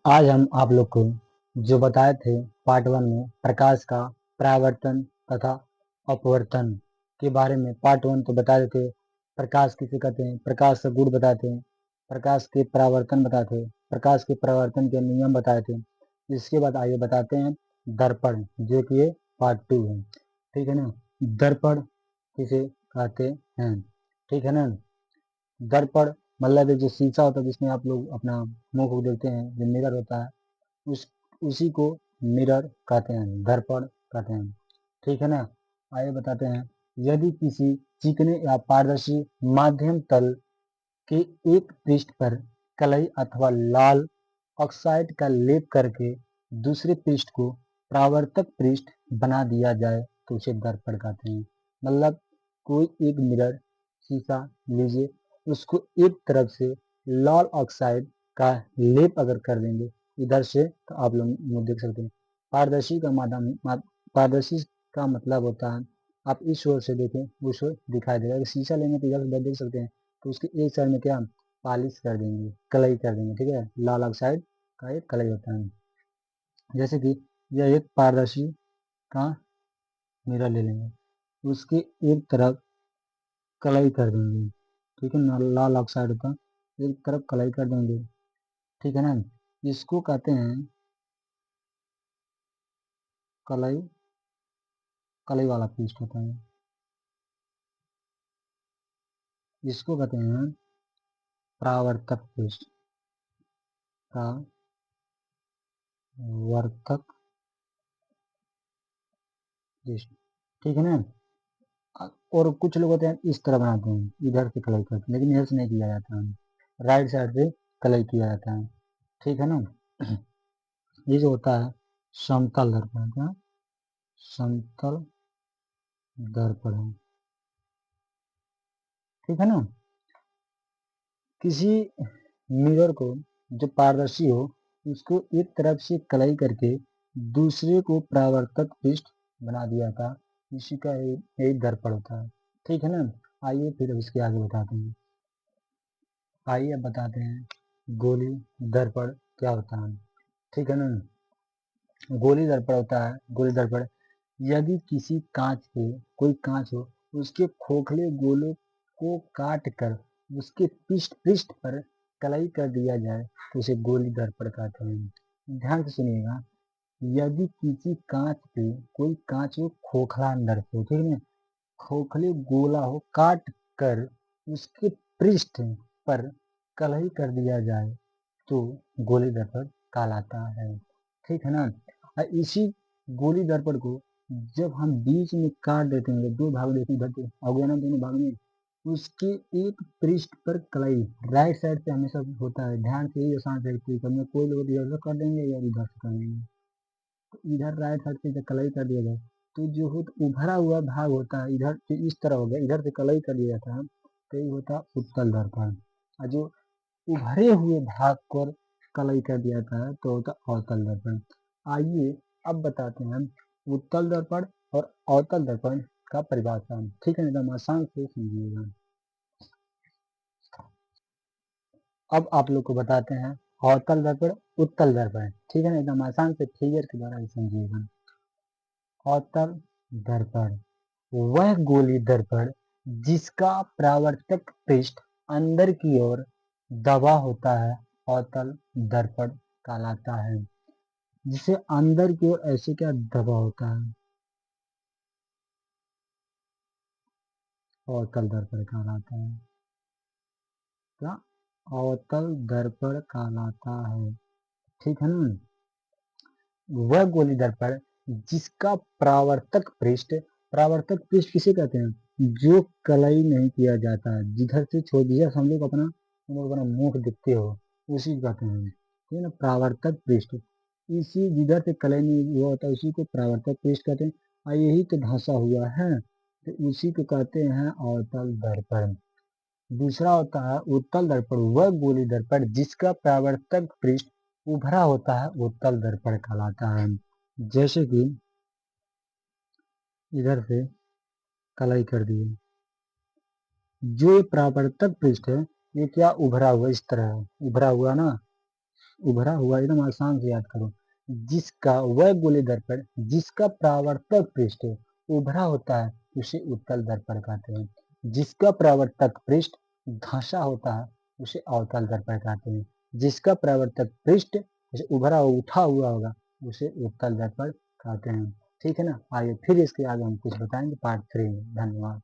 आज हम आप लोग को जो बताए थे पार्ट 1 में प्रकाश का परावर्तन तथा अपवर्तन के बारे में पार्ट 1 तो बताए थे। प्रकाश किसे कहते हैं, प्रकाश का गुण बताते हैं, प्रकाश के परावर्तन बताते हैं, प्रकाश के परावर्तन के नियम बताए थे। इसके बाद आइए बताते हैं दर्पण, जो कि ये पार्ट 2 है। ठीक है ना। दर्पण किसे कहते हैं, ठीक है ना। दर्पण मतलब एक जो शीशा होता है जिसमें आप लोग अपना मुंह को देखते हैं, जो मिरर होता है, उस उसी को मिरर कहते हैं, दर्पण कहते हैं। ठीक है ना। आइए बताते हैं, यदि किसी चिकने या पारदर्शी माध्यम तल के एक पृष्ठ पर कलई अथवा लाल ऑक्साइड का लेप करके दूसरे पृष्ठ को परावर्तक पृष्ठ बना दिया जाए तो उसे दर्पण कहते हैं। मतलब कोई एक मिरर शीशा लीजिए, उसको एक तरफ से लाल ऑक्साइड का लेप अगर कर देंगे इधर से, तो आप लोग देख सकते हैं पारदर्शी का पारदर्शी का मतलब होता है आप इस ओर से देखें उस ओर दिखाई देगा। अगर शीशा लेंगे तो इधर से देख सकते हैं, तो उसके एक साइड में क्या पॉलिश कर देंगे, कलई कर देंगे। ठीक है, लाल ऑक्साइड का एक कलई होता है। जैसे कि यह एक पारदर्शी का मिरर ले लेंगे, उसके एक तरफ कलई कर देंगे। ठीक है ना, लाल ऑक्साइड होता है, एक तरफ कलई कर देंगे। ठीक है ना। इसको कहते हैं कलई, कलई वाला पृष्ठ होता है। इसको कहते हैं परावर्तक पृष्ठ, परावर्तक पृष्ठ। ठीक है ना। और कुछ लोग होते हैं इस तरह बनाते हैं, इधर से कलई करते हैं, लेकिन इधर से नहीं किया जाता है, राइट साइड से कलई किया जाता है। ठीक है ना। ये जो होता है समतल दर्पण, क्या समतल दर्पण है। ठीक है ना। किसी मिरर को जो पारदर्शी हो उसको एक तरफ से कलई करके दूसरे को परावर्तक पृष्ठ बना दिया था, इसी का एक दर्पण होता है। ठीक है ना। आइए फिर अब इसके आगे बताते हैं। आइए अब बताते हैं गोली दर्पण क्या होता है। ठीक है ना। गोली दर्पण होता है, गोली दर्पण यदि किसी कांच के, कोई कांच हो, उसके खोखले गोलों को काट कर उसके पृष्ठ पृष्ठ पर कलई कर दिया जाए तो उसे गोली दर्पण कहते हैं। ध्यान से सुनिएगा, यदि किसी कांच पे, कोई कांच हो खोखला अंदर से, ठीक है, खोखले गोला हो, काट कर उसके पृष्ठ पर कलई कर दिया जाए तो गोली दर्पण कहलाता है। ठीक है ना। और इसी गोली दर्पण को जब हम बीच में काट देते हैं, दो भाग देते हैं, इधर से हो गया ना दोनों भाग में, उसके एक पृष्ठ पर कलई राइट साइड से हमेशा होता है। ध्यान से ही आसान से करना, कोई लोग इधर से कर देंगे या इधर से कर देंगे। तो इधर राइट साइड से जब कलई कर दिया जाए तो जो उभरा हुआ भाग होता है, इधर से इस तरह हो गया, इधर से कलई कर दिया जाता है तो ये होता है उत्तल दर्पण। और जो उभरे हुए भाग को कलई कर दिया जाता है तो होता है अवतल दर्पण। आइए अब बताते हैं उत्तल दर्पण और अवतल दर्पण का परिभाषा। ठीक है, एकदम आसान से समझिएगा। अब आप लोग को बताते हैं अवतल दर्पण, उत्तल दर्पण। ठीक है ना, एकदम आसान से फिगर के द्वारा ही समझिएगा। अवतल दर्पण वह गोली दर्पण जिसका परावर्तक पृष्ठ अंदर की ओर दबा होता है अवतल दर्पण कहलाता है। जिसे अंदर की ओर ऐसे क्या दबा होता है, अवतल दर्पण कहलाता है। क्या अवतल दर्पण कहलाता है। ठीक है ना। वह गोली दर्पण जिसका परावर्तक पृष्ठ किसे कहते हैं, जो कलई नहीं किया जाता है, जिधर से छोड़ दिया हम लोग अपना, हम लोग अपना मुख दिखते हो, उसी को कहते हैं। ठीक है ना, परावर्तक पृष्ठ। इसी जिधर से कलई नहीं हुआ होता उसी को परावर्तक पृष्ठ कहते हैं। और यही तो धंसा हुआ है तो उसी को कहते हैं अवतल दर्पण। दूसरा होता है उत्तल दर्पण, वह गोली दर्पण जिसका परावर्तक पृष्ठ उभरा होता है, उत्तल दर्पण कहलाता है। जैसे कि इधर से कलई कर दिए, जो ये परावर्तक पृष्ठ है ये क्या उभरा हुआ, इस तरह है, उभरा हुआ ना, उभरा हुआ एकदम आसान से याद करो। जिसका वह गोले दर्पण जिसका परावर्तक पृष्ठ उभरा होता है उसे उत्तल दर्पण कहते हैं। जिसका परावर्तक पृष्ठ धंसा होता है उसे अवतल दर्पण कहते हैं। जिसका परावर्तक पृष्ठ जैसे उभरा हुआ उठा हुआ होगा उसे उत्तल दर्पण कहते हैं। ठीक है ना। आइए फिर इसके आगे हम कुछ बताएंगे पार्ट 3 में। धन्यवाद।